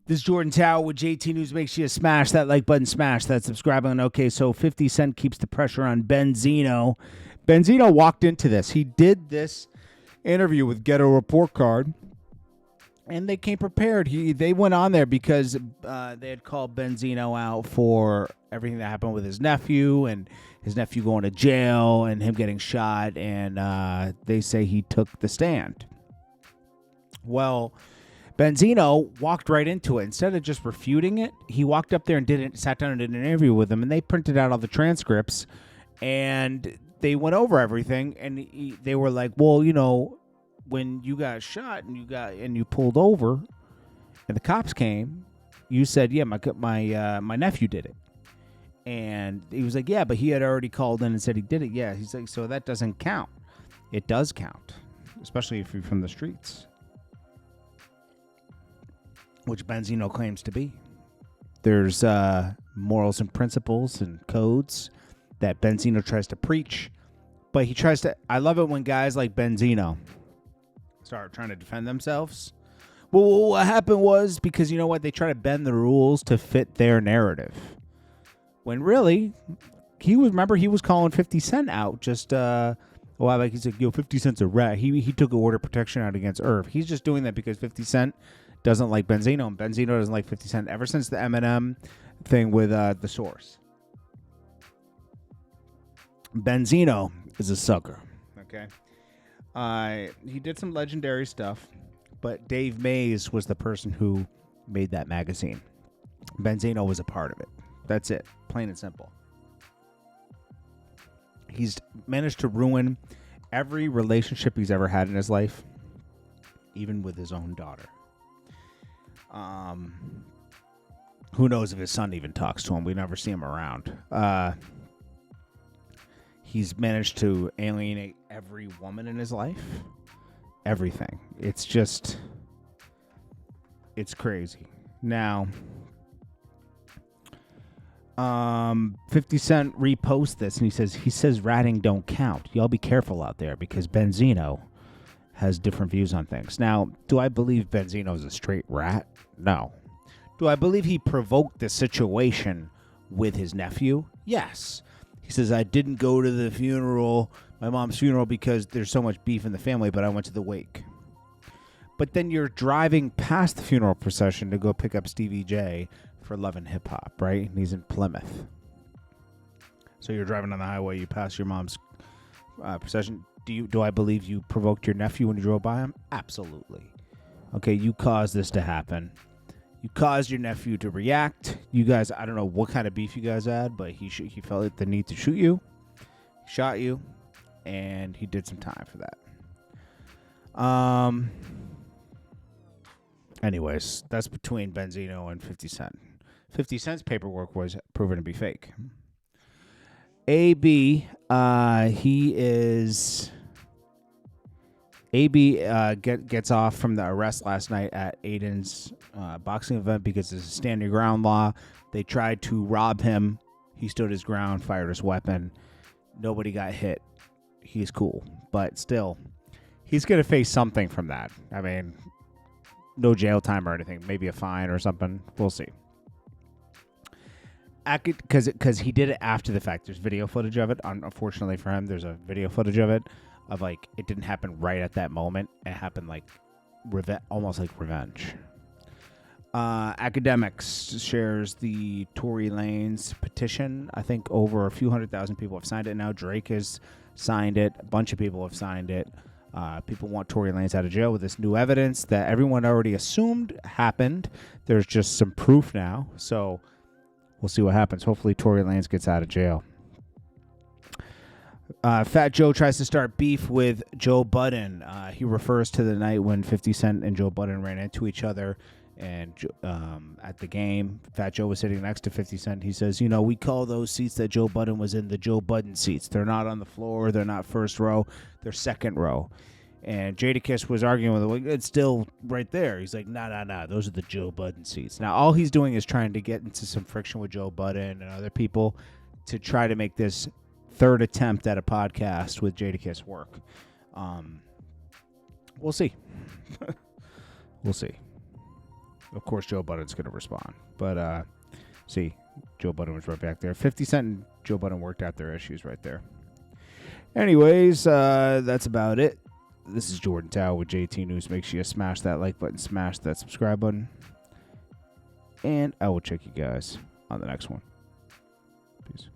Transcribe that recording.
This is Jordan Tower with JT News. Make sure you smash that like button, smash that subscribe button. Okay, so 50 Cent keeps the pressure on Benzino. Benzino walked into this. He did this interview with Ghetto Report Card, and they came prepared. They went on there because they had called Benzino out for everything that happened with his nephew and his nephew going to jail and him getting shot, and they say he took the stand. Well, Benzino walked right into it. Instead of just refuting it, he walked up there and sat down and did an interview with him, and they printed out all the transcripts, and they went over everything, and they were like, well, you know, when you got shot and you pulled over and the cops came, you said, yeah, my nephew did it. And he was like, yeah, but he had already called in and said he did it. Yeah, he's like, so that doesn't count. It does count, especially if you're from the streets, which Benzino claims to be. There's morals and principles and codes that Benzino tries to preach, but he tries to. I love it when guys like Benzino start trying to defend themselves. Well, what happened was because you know what? They try to bend the rules to fit their narrative. When really, he was calling 50 Cent out just a while back. He's like, yo, 50 Cent's a rat. He took an order protection out against Irv. He's just doing that because 50 Cent doesn't like Benzino, and Benzino doesn't like 50 Cent ever since the Eminem thing with The Source. Benzino is a sucker, okay? He did some legendary stuff, but Dave Mays was the person who made that magazine. Benzino was a part of it. That's it, plain and simple. He's managed to ruin every relationship he's ever had in his life, even with his own daughter. Who knows if his son even talks to him? We never see him around. He's managed to alienate every woman in his life. Everything. It's crazy. Now, 50 Cent reposts this, and he says ratting don't count. Y'all be careful out there because Benzino has different views on things. Now, do I believe Benzino's a straight rat? No. Do I believe he provoked the situation with his nephew? Yes. He says, I didn't go to the funeral, my mom's funeral, because there's so much beef in the family, but I went to the wake. But then you're driving past the funeral procession to go pick up Stevie J for Love and Hip Hop, right? And he's in Plymouth. So you're driving on the highway, you pass your mom's procession. Do I believe you provoked your nephew when you drove by him? Absolutely. Okay, you caused this to happen. You caused your nephew to react. You guys, I don't know what kind of beef you guys had, but he felt the need to shoot you. He shot you, and he did some time for that. Anyways, that's between Benzino and 50 Cent. 50 Cent's paperwork was proven to be fake. AB gets off from the arrest last night at Aiden's boxing event because it's a standing ground law. They tried to rob him. He stood his ground, fired his weapon. Nobody got hit. He's cool. But still, he's going to face something from that. I mean, no jail time or anything. Maybe a fine or something. We'll see. Because he did it after the fact. There's video footage of it. Unfortunately for him, there's a video footage of it. Of like, it didn't happen right at that moment. It happened like almost like revenge. Academics shares the Tory Lanez petition. I think over a few 100,000 people have signed it now. Drake has signed it. A bunch of people have signed it. People want Tory Lanez out of jail with this new evidence that everyone already assumed happened. There's just some proof now. So we'll see what happens. Hopefully Tory Lanez gets out of jail. Fat Joe tries to start beef with Joe Budden. He refers to the night when 50 Cent and Joe Budden ran into each other and at the game. Fat Joe was sitting next to 50 Cent. He says, you know, we call those seats that Joe Budden was in the Joe Budden seats. They're not on the floor. They're not first row. They're second row. And JordanTower was arguing with him. Like, it's still right there. He's like, nah. Those are the Joe Budden seats. Now, all he's doing is trying to get into some friction with Joe Budden and other people to try to make this third attempt at a podcast with JordanTower work. We'll see. We'll see. of course, Joe Budden's going to respond. But see, Joe Budden was right back there. 50 Cent and Joe Budden worked out their issues right there. Anyways, that's about it. This is Jordan Tower with JT News. Make sure you smash that like button, smash that subscribe button. And I will check you guys on the next one. Peace.